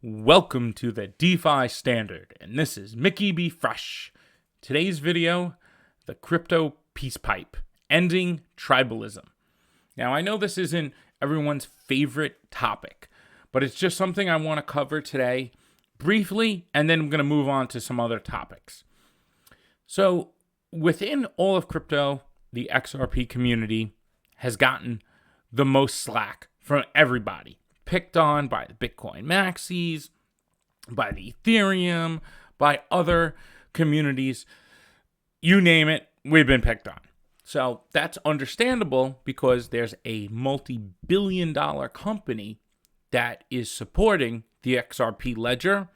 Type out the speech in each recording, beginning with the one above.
Welcome to the DeFi Standard, and this is Mickey B. Fresh. Today's video, the crypto peace pipe, ending tribalism. Now, I know this isn't everyone's favorite topic, but it's just something I want to cover today briefly, and then I'm going to move on to some other topics. So, within all of crypto, the XRP community has gotten the most slack from everybody. Picked on by the Bitcoin maxis, by the Ethereum, by other communities. You name it, we've been picked on. So that's understandable because there's a multi-billion-dollar company that is supporting the XRP ledger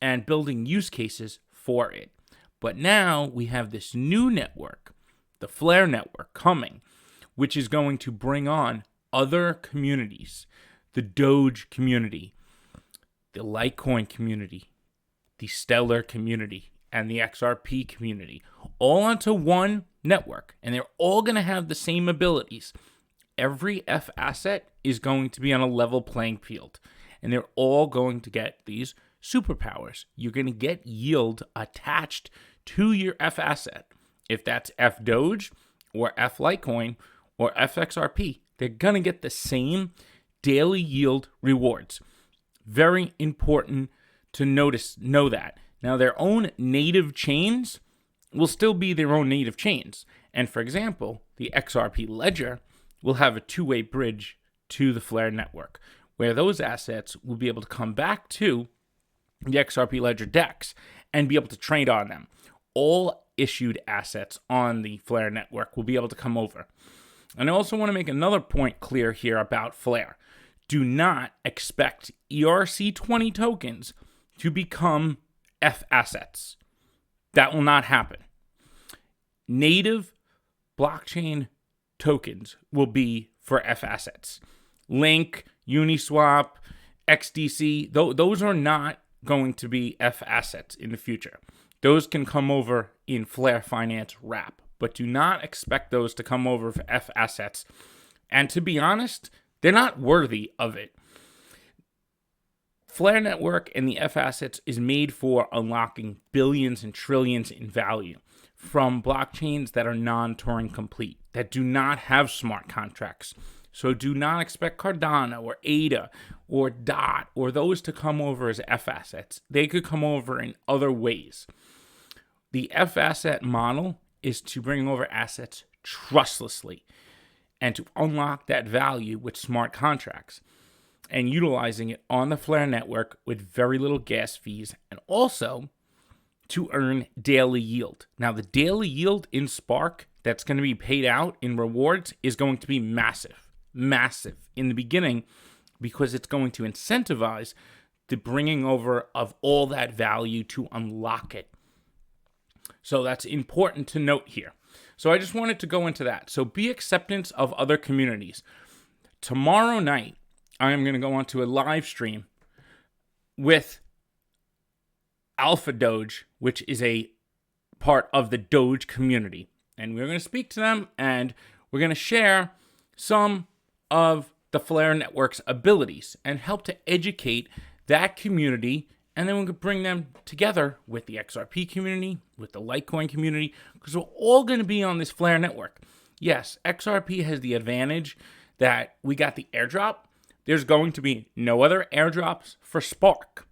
and building use cases for it. But now we have this new network, the Flare network, coming, which is going to bring on other communities. The Doge community, the Litecoin community, the Stellar community, and the XRP community, all onto one network. And they're all going to have the same abilities. Every F asset is going to be on a level playing field. And they're all going to get these superpowers. You're going to get yield attached to your F asset. If that's F Doge, or F Litecoin, or FXRP, they're going to get the same daily yield rewards. Very important to know that. Now, their own native chains will still be their own native chains. And for example, the XRP ledger will have a two-way bridge to the Flare network, where those assets will be able to come back to the XRP ledger DEX and be able to trade on them. All issued assets on the Flare network will be able to come over. And I also want to make another point clear here about Flare. Do not expect ERC20 tokens to become F assets. That will not happen. Native blockchain tokens will be for F assets. Link, Uniswap, XDC, those are not going to be F assets in the future. Those can come over in Flare Finance wrap, but do not expect those to come over for F assets. And to be honest, they're not worthy of it. Flare Network and the F assets is made for unlocking billions and trillions in value from blockchains that are non-Turing complete, that do not have smart contracts. So do not expect Cardano or ADA or DOT or those to come over as F assets. They could come over in other ways. The F asset model is to bring over assets trustlessly and to unlock that value with smart contracts and utilizing it on the Flare network with very little gas fees, and also to earn daily yield. Now, the daily yield in Spark that's going to be paid out in rewards is going to be massive in the beginning, because it's going to incentivize the bringing over of all that value to unlock it. So that's important to note here. So I just wanted to go into that. So be acceptance of other communities. Tomorrow night, I am going to go onto a live stream with Alpha Doge, which is a part of the Doge community. And we're going to speak to them, and we're going to share some of the Flare Network's abilities and help to educate that community. And then we can bring them together with the XRP community, with the Litecoin community, because we're all going to be on this Flare network. Yes, XRP has the advantage that we got the airdrop. There's going to be no other airdrops for Spark,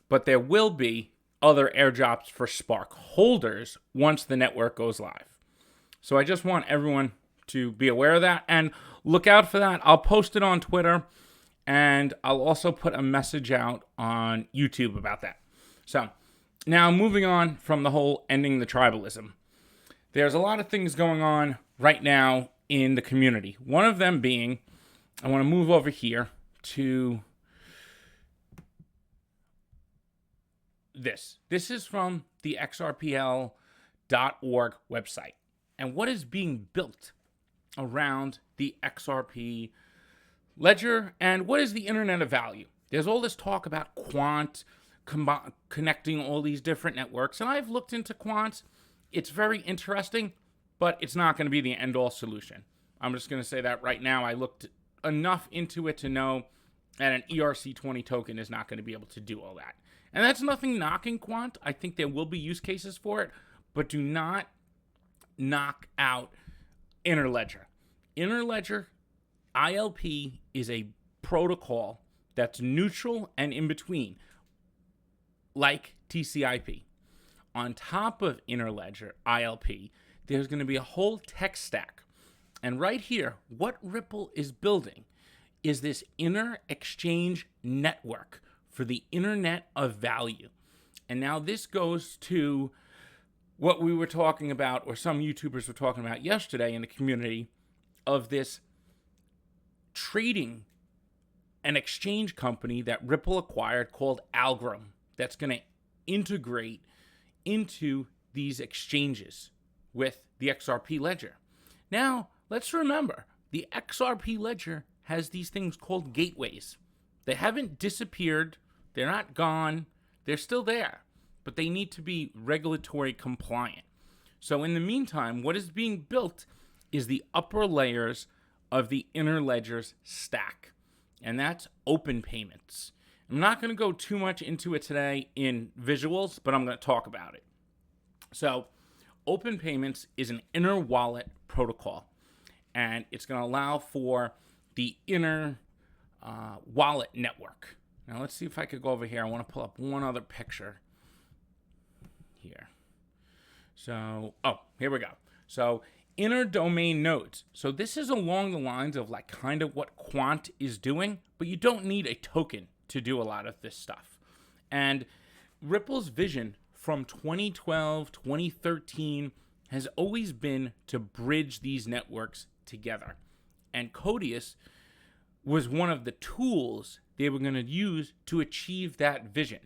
but there will be other airdrops for Spark holders once the network goes live. So I just want everyone to be aware of that and look out for that. I'll post it on Twitter. And I'll also put a message out on YouTube about that. So now moving on from the whole ending the tribalism. There's a lot of things going on right now in the community. One of them being, I want to move over here to this. This is from the xrpl.org website. And what is being built around the XRP ledger, and what is the Internet of Value? There's all this talk about quant, connecting all these different networks, and I've looked into quants. It's very interesting, but it's not going to be the end-all solution. I'm just going to say that right now. I looked enough into it to know And an ERC20 token is not going to be able to do all that. And that's nothing knocking quant. I think there will be use cases for it, but do not knock out Interledger. Interledger ILP is a protocol that's neutral and in between, like TCP. On top of Interledger ILP, there's going to be a whole tech stack. And right here, what Ripple is building is this inner exchange network for the Internet of Value. And now this goes to what we were talking about, or some YouTubers were talking about yesterday in the community, of this trading and exchange company that Ripple acquired called Algorand that's going to integrate into these exchanges with the XRP ledger. Now, let's remember, the XRP ledger has these things called gateways. They haven't disappeared. They're not gone. They're still there, but they need to be regulatory compliant. So in the meantime, what is being built is the upper layers of the Interledger's stack, and that's open payments. I'm not going to go too much into it today in visuals, but I'm going to talk about it. So open payments is an inner wallet protocol, and it's going to allow for the inner wallet network. Now let's see if I could go over here. I want to pull up one other picture here. So, here we go. So inner domain nodes. So this is along the lines of like kind of what Quant is doing, but you don't need a token to do a lot of this stuff. And Ripple's vision from 2012, 2013 has always been to bridge these networks together. And Codius was one of the tools they were going to use to achieve that vision.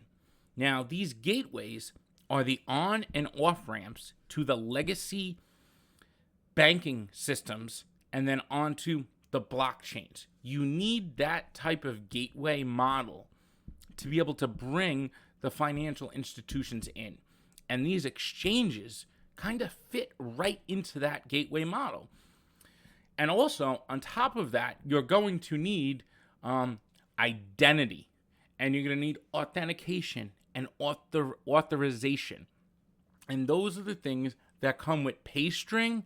Now, these gateways are the on and off ramps to the legacy banking systems and then onto the blockchains. You need that type of gateway model to be able to bring the financial institutions in. And these exchanges kind of fit right into that gateway model. And also, on top of that, you're going to need identity, and you're going to need authentication and authorization. And those are the things that come with Paystring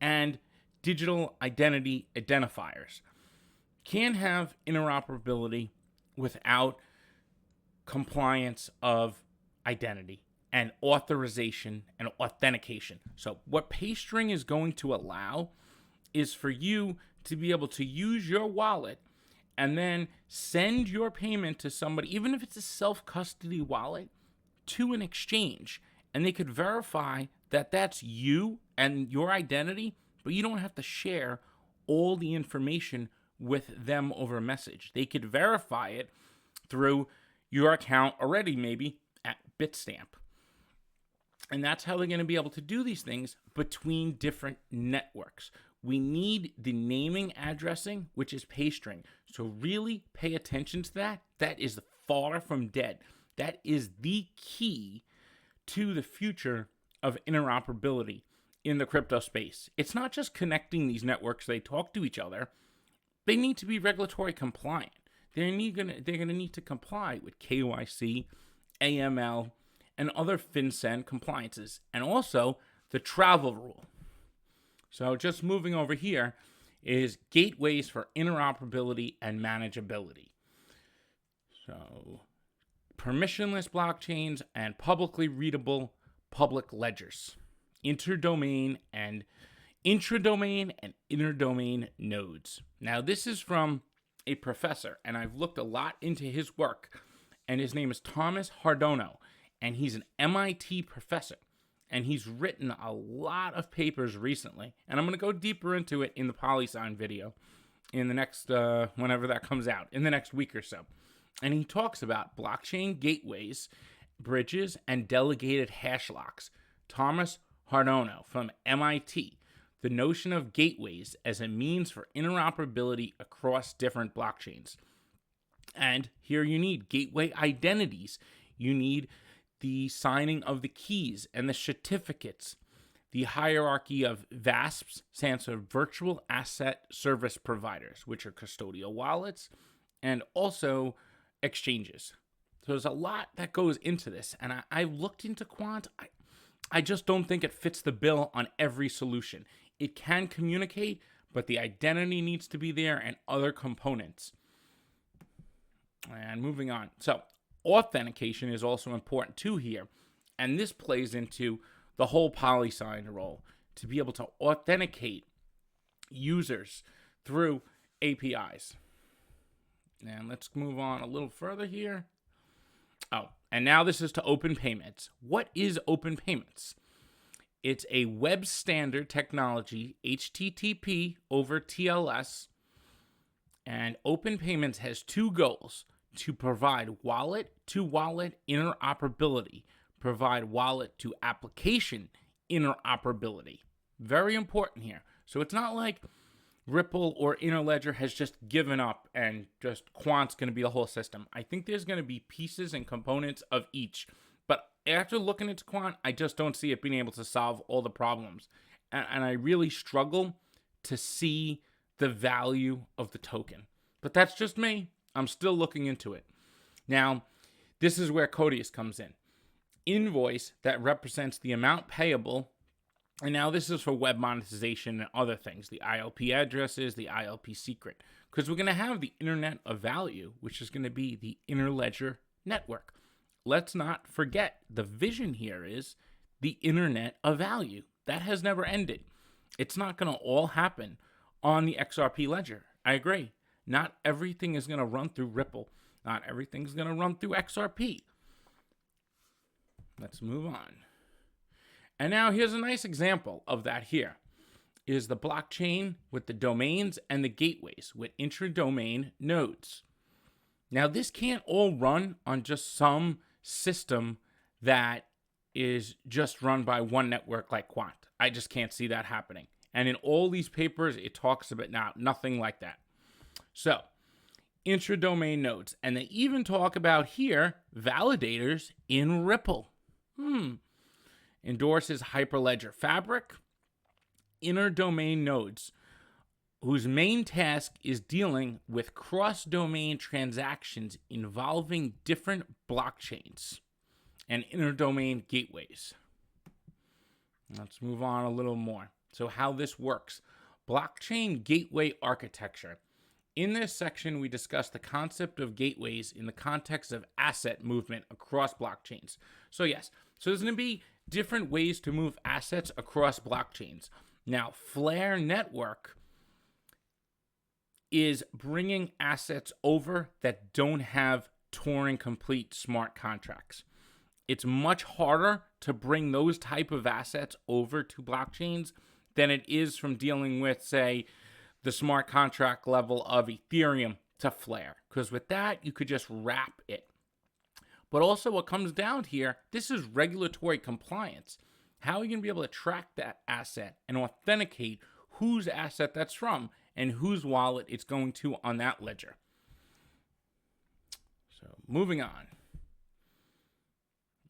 and digital identity identifiers. Can't have interoperability without compliance of identity and authorization and authentication. So what Paystring is going to allow is for you to be able to use your wallet and then send your payment to somebody, even if it's a self-custody wallet, to an exchange. And they could verify that that's you and your identity, but you don't have to share all the information with them over a message. They could verify it through your account already, maybe at Bitstamp. And that's how they're going to be able to do these things between different networks. We need the naming addressing, which is Paystring. So really pay attention to that. That is far from dead. That is the key to the future of interoperability in the crypto space. It's not just connecting these networks, they talk to each other. They need to be regulatory compliant. They're going to need to comply with KYC, AML, and other FinCEN compliances, and also the travel rule. So just moving over here is gateways for interoperability and manageability. So permissionless blockchains and publicly readable public ledgers, interdomain and intradomain and interdomain nodes. Now this is from a professor, and I've looked a lot into his work, and his name is Thomas Hardjono, and he's an MIT professor. And he's written a lot of papers recently. And I'm going to go deeper into it in the PolySign video in the next, whenever that comes out, in the next week or so. And he talks about blockchain gateways, bridges, and delegated hash locks. Thomas Hardjono from MIT, the notion of gateways as a means for interoperability across different blockchains. And here you need gateway identities. You need the signing of the keys and the certificates, the hierarchy of VASPs, stands for Virtual Asset Service Providers, which are custodial wallets, and also exchanges. So there's a lot that goes into this, and I looked into Quant. I just don't think it fits the bill on every solution. It can communicate, but the identity needs to be there and other components. And moving on. So authentication is also important too here. And this plays into the whole PolySign role to be able to authenticate users through APIs. And let's move on a little further here. Oh, and now this is to Open Payments. What is Open Payments? It's a web standard technology, HTTP over TLS. And Open Payments has two goals: to provide wallet-to-wallet interoperability, provide wallet-to-application interoperability. Very important here. So it's not like Ripple or Interledger has just given up and just Quant's going to be the whole system. I think there's going to be pieces and components of each. But after looking into Quant, I just don't see it being able to solve all the problems. And I really struggle to see the value of the token. But that's just me. I'm still looking into it. Now, this is where Codius comes in. Invoice that represents the amount payable. And now this is for web monetization and other things, the ILP addresses, the ILP secret. Because we're going to have the Internet of Value, which is going to be the Interledger network. Let's not forget, the vision here is the Internet of Value. That has never ended. It's not going to all happen on the XRP ledger. I agree. Not everything is going to run through Ripple. Not everything's going to run through XRP. Let's move on. And now here's a nice example of that here. Is the blockchain with the domains and the gateways with intra-domain nodes. Now this can't all run on just some system that is just run by one network like Quant. I just can't see that happening. And in all these papers, it talks about nothing like that. So, intra-domain nodes. And they even talk about here, validators in Ripple. Endorses Hyperledger Fabric, inter-domain nodes, whose main task is dealing with cross-domain transactions involving different blockchains and inter-domain gateways. Let's move on a little more. So how this works. Blockchain gateway architecture. In this section, we discuss the concept of gateways in the context of asset movement across blockchains. So yes, so there's going to be different ways to move assets across blockchains. Now, Flare Network is bringing assets over that don't have Turing complete smart contracts. It's much harder to bring those type of assets over to blockchains than it is from dealing with, say, the smart contract level of Ethereum to Flare. Because with that, you could just wrap it. But also what comes down here, this is regulatory compliance. How are you going to be able to track that asset and authenticate whose asset that's from and whose wallet it's going to on that ledger? So moving on.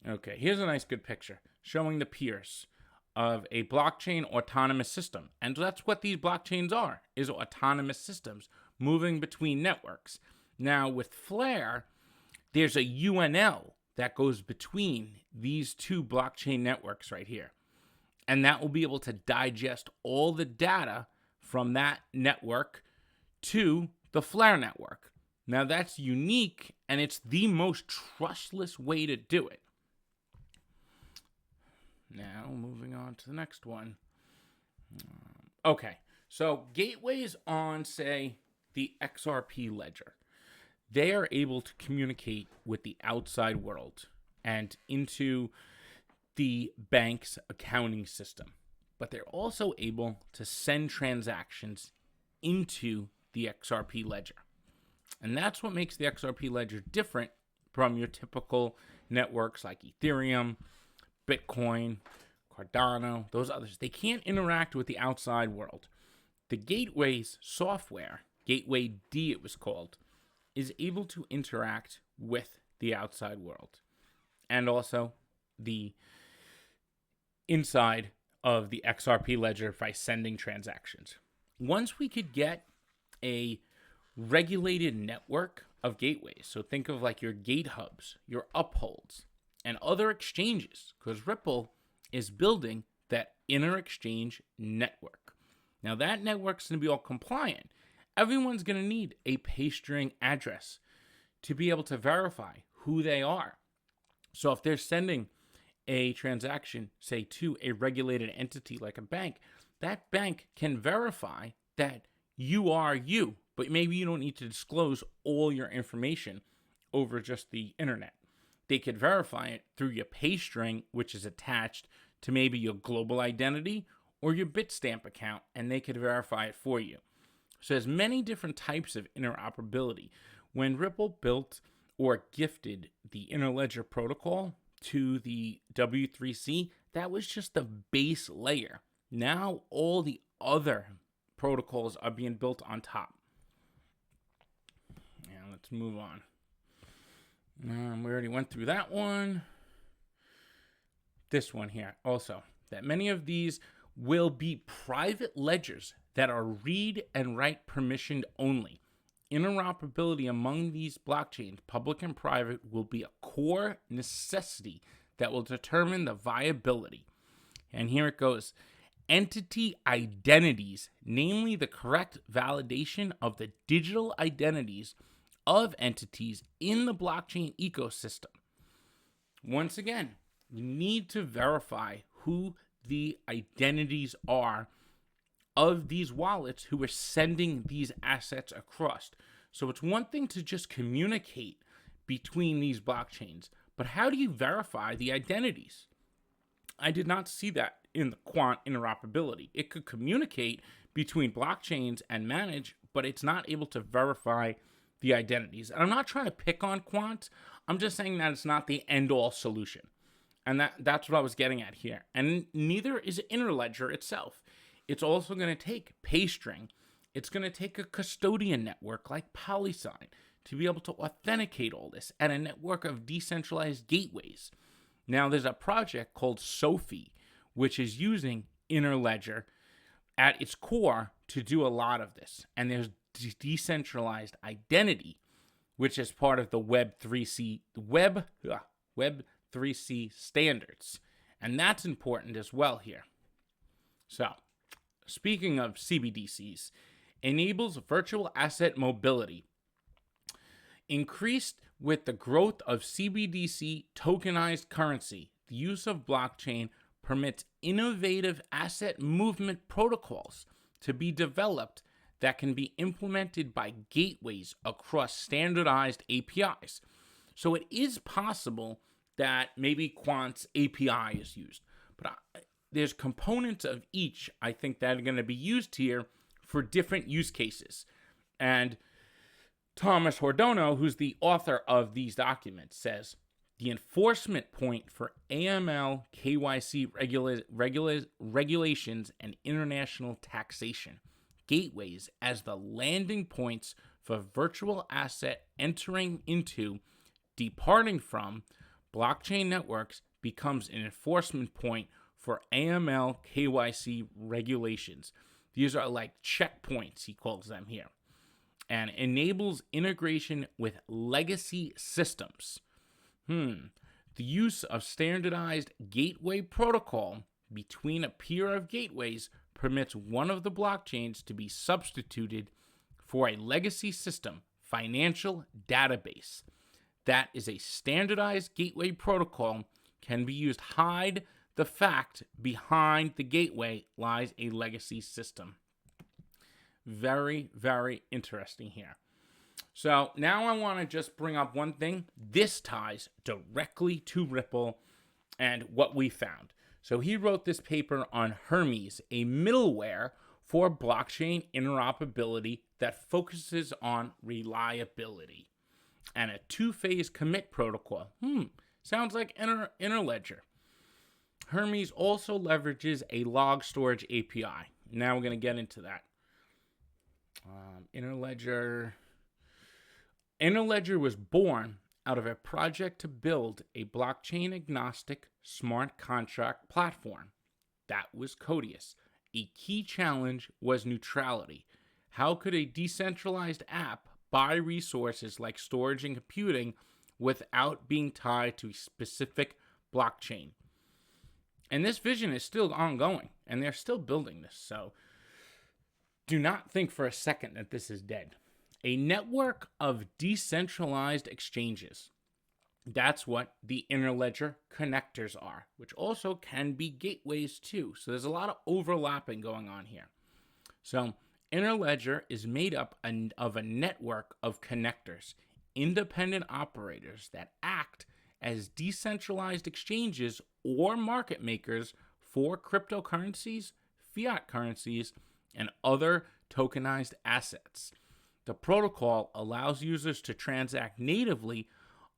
Okay, here's a nice good picture showing the peers of a blockchain autonomous system. And that's what these blockchains are, is autonomous systems moving between networks. Now with Flare, there's a UNL that goes between these two blockchain networks right here. And that will be able to digest all the data from that network to the Flare network. Now that's unique, and it's the most trustless way to do it. Now, moving on to the next one. Okay, so gateways on, say, the XRP ledger. They are able to communicate with the outside world and into the bank's accounting system. But they're also able to send transactions into the XRP ledger. And that's what makes the XRP ledger different from your typical networks like Ethereum, Bitcoin, Cardano, those others. They can't interact with the outside world. The Gateways software, Gateway D it was called, is able to interact with the outside world and also the inside of the XRP ledger by sending transactions. Once we could get a regulated network of gateways. So think of like your gate hubs, your upholds, and other exchanges, because Ripple is building that inter-exchange network. Now that network's going to be all compliant. Everyone's going to need a Paystring address to be able to verify who they are. So if they're sending a transaction, say, to a regulated entity like a bank, that bank can verify that you are you, but maybe you don't need to disclose all your information over just the internet. They could verify it through your Paystring, which is attached to maybe your global identity or your Bitstamp account, and they could verify it for you. So there's many different types of interoperability. When Ripple built or gifted the Interledger protocol to the W3C, that was just the base layer. Now all the other protocols are being built on top. Now let's move on. We already went through that one. This one here also, that many of these will be private ledgers that are read and write permissioned only. Interoperability among these blockchains, public and private, will be a core necessity that will determine the viability. And here it goes. Entity identities, namely the correct validation of the digital identities of entities in the blockchain ecosystem. Once again, you need to verify who the identities are of these wallets who are sending these assets across. So it's one thing to just communicate between these blockchains, but how do you verify the identities? I did not see that in the quant interoperability. It could communicate between blockchains and manage, but it's not able to verify the identities. And I'm not trying to pick on quant. I'm just saying that it's not the end-all solution. And that's what I was getting at here. And neither is Interledger itself. It's also going to take Paystring. It's going to take a custodian network like Polysign to be able to authenticate all this, and a network of decentralized gateways. Now, there's a project called Sophie, which is using Interledger at its core to do a lot of this. And there's decentralized identity, which is part of the Web3C standards. And that's important as well here. So, speaking of CBDCs, enables virtual asset mobility. Increased with the growth of CBDC tokenized currency, the use of blockchain permits innovative asset movement protocols to be developed that can be implemented by gateways across standardized APIs. So it is possible that maybe Quant's API is used, but there's components of each, I think, that are going to be used here for different use cases. And Thomas Hardjono, who's the author of these documents, says, the enforcement point for AML, KYC regulations, and international taxation. Gateways as the landing points for virtual asset entering into, departing from, blockchain networks becomes an enforcement point for AML, KYC regulations. These are like checkpoints, he calls them here, and enables integration with legacy systems. The use of standardized gateway protocol between a peer of gateways permits one of the blockchains to be substituted for a legacy system financial database. That is a standardized gateway protocol can be used. Hide the fact behind the gateway lies a legacy system. Very, very interesting here. So now I want to just bring up one thing. This ties directly to Ripple and what we found. So he wrote this paper on Hermes, a middleware for blockchain interoperability that focuses on reliability and a two-phase commit protocol. Sounds like Interledger. Hermes also leverages a log storage API. Now we're going to get into that. Interledger was born out of a project to build a blockchain-agnostic smart contract platform. That was Codius. A key challenge was neutrality. How could a decentralized app buy resources like storage and computing without being tied to a specific blockchain. And this vision is still ongoing, and they're still building this. So do not think for a second that this is dead. A network of decentralized exchanges. That's what the Interledger connectors are, which also can be gateways too. So there's a lot of overlapping going on here. So Interledger is made up of a network of connectors, independent operators that act as decentralized exchanges or market makers for cryptocurrencies, fiat currencies, and other tokenized assets. The protocol allows users to transact natively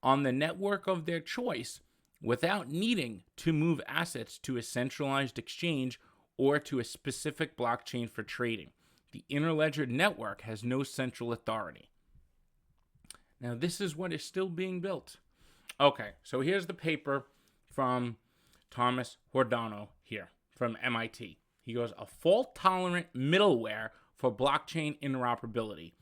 on the network of their choice without needing to move assets to a centralized exchange or to a specific blockchain for trading. The Interledger network has no central authority. Now, this is what is still being built. Okay, so here's the paper from Thomas Hardjono here from MIT. He goes, a fault-tolerant middleware for blockchain interoperability.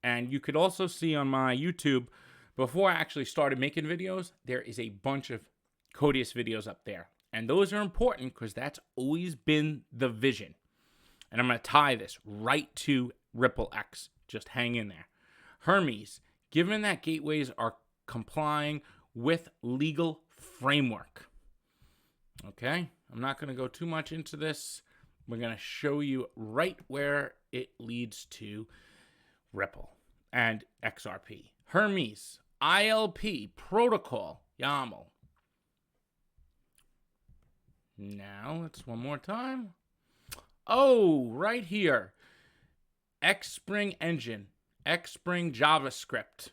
And you could also see on my YouTube, before I actually started making videos, there is a bunch of Codius videos up there. And those are important because that's always been the vision. And I'm going to tie this right to RippleX. Just hang in there. Hermes, given that gateways are complying with legal framework. Okay, I'm not going to go too much into this. We're going to show you right where it leads to Ripple and XRP. Hermes ILP protocol YAML. Now, let's one more time. Oh, right here. Xspring engine, Xspring JavaScript,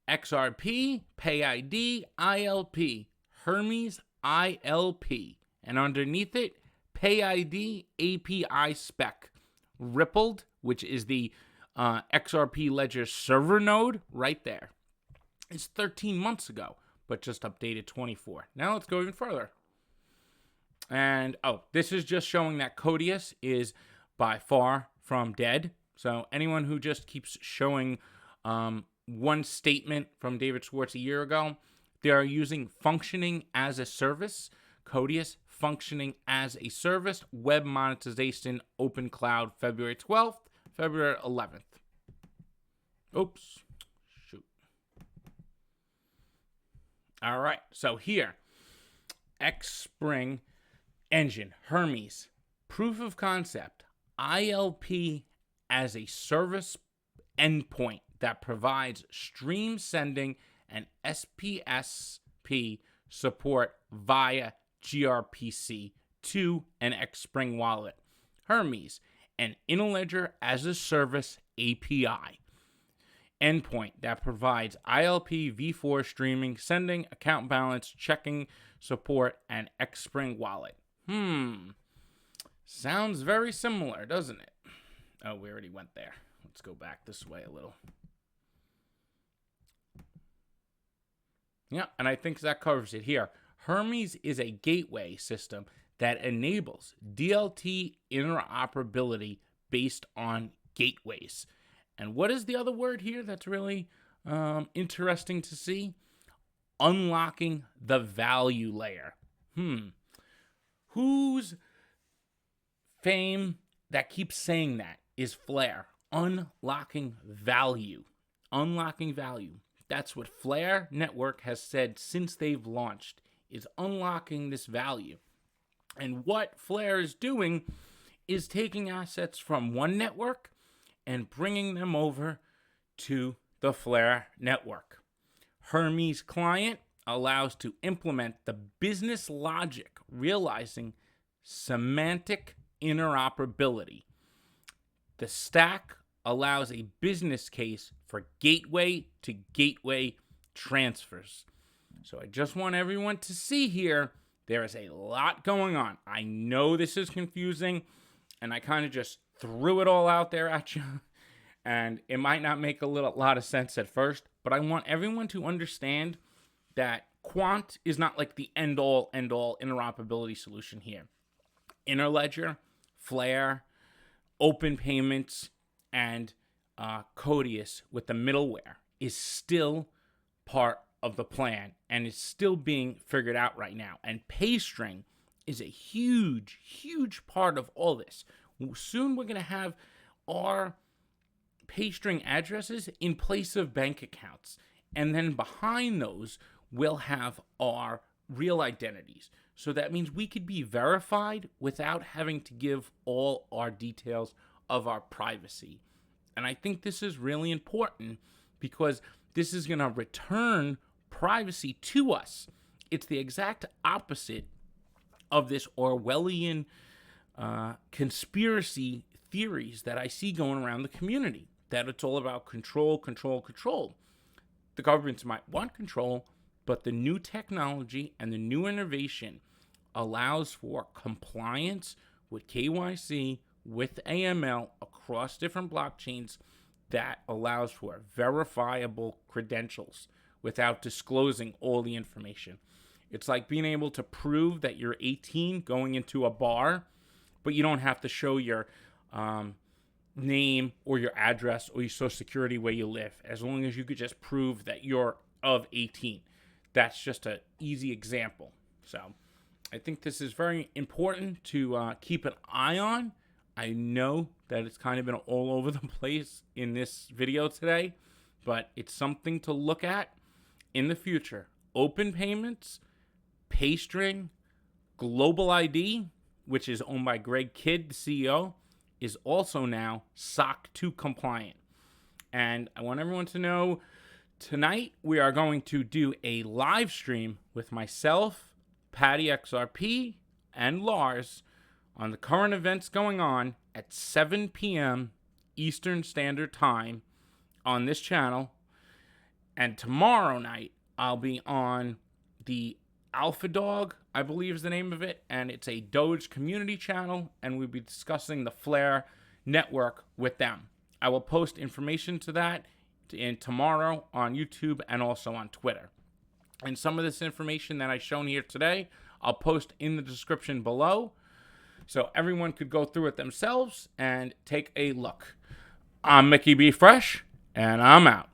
XRP, PayID, ILP, Hermes ILP, and underneath it, PayID API spec. Rippled, which is the XRP Ledger server node right there. It's 13 months ago, but just updated 24. Now let's go even further. And, this is just showing that Codius is by far from dead. So anyone who just keeps showing one statement from David Schwartz a year ago, they are using functioning as a service, Codius functioning as a service, web monetization, open cloud, February 12th, February 11th. Oops, shoot. All right, so here, Xspring engine, Hermes, proof of concept, ILP as a service endpoint that provides stream sending and SPSP support via gRPC to an Xspring wallet. Hermes, an Interledger as a service API endpoint that provides ILP v4 streaming, sending, account balance, checking support, and Xspring wallet. Sounds very similar, doesn't it? Oh, we already went there. Let's go back this way a little. Yeah, and I think that covers it here. Hermes is a gateway system that enables DLT interoperability based on gateways. And what is the other word here that's really interesting to see? Unlocking the value layer. Whose fame that keeps saying that is Flare? Unlocking value. Unlocking value. That's what Flare Network has said since they've launched, is unlocking this value. And what Flare is doing is taking assets from one network and bringing them over to the Flare network. Hermes client allows to implement the business logic, realizing semantic interoperability. The stack allows a business case for gateway to gateway transfers. So I just want everyone to see here, there is a lot going on. I know this is confusing, and I kind of just threw it all out there at you, and it might not make a lot of sense at first, but I want everyone to understand that Quant is not like the end-all interoperability solution here. Interledger, Flare, open payments, and Codius with the middleware is still part of the plan and is still being figured out right now. And Paystring is a huge, huge part of all this. Soon we're going to have our Paystring addresses in place of bank accounts. And then behind those, we'll have our real identities. So that means we could be verified without having to give all our details of our privacy. And I think this is really important because this is going to return privacy to us. It's the exact opposite of this Orwellian conspiracy theories that I see going around the community, that it's all about control, control, control. The governments might want control, but the new technology and the new innovation allows for compliance with KYC, with AML across different blockchains that allows for verifiable credentials without disclosing all the information. It's like being able to prove that you're 18 going into a bar, but you don't have to show your name or your address or your social security where you live, as long as you could just prove that you're of 18. That's just an easy example. So I think this is very important to keep an eye on. I know that it's kind of been all over the place in this video today, but it's something to look at in the future. Open payments, Paystring, Global ID, which is owned by Greg Kidd, the CEO, is also now SOC 2 compliant. And I want everyone to know, tonight we are going to do a live stream with myself, Patty XRP, and Lars on the current events going on at 7 p.m. Eastern Standard Time on this channel. And tomorrow night, I'll be on the Alpha Dog, I believe is the name of it, and it's a Doge community channel, and we'll be discussing the Flare network with them. I will post information to that tomorrow on YouTube and also on Twitter. And some of this information that I've shown here today, I'll post in the description below, so everyone could go through it themselves and take a look. I'm Mickey B. Fresh, and I'm out.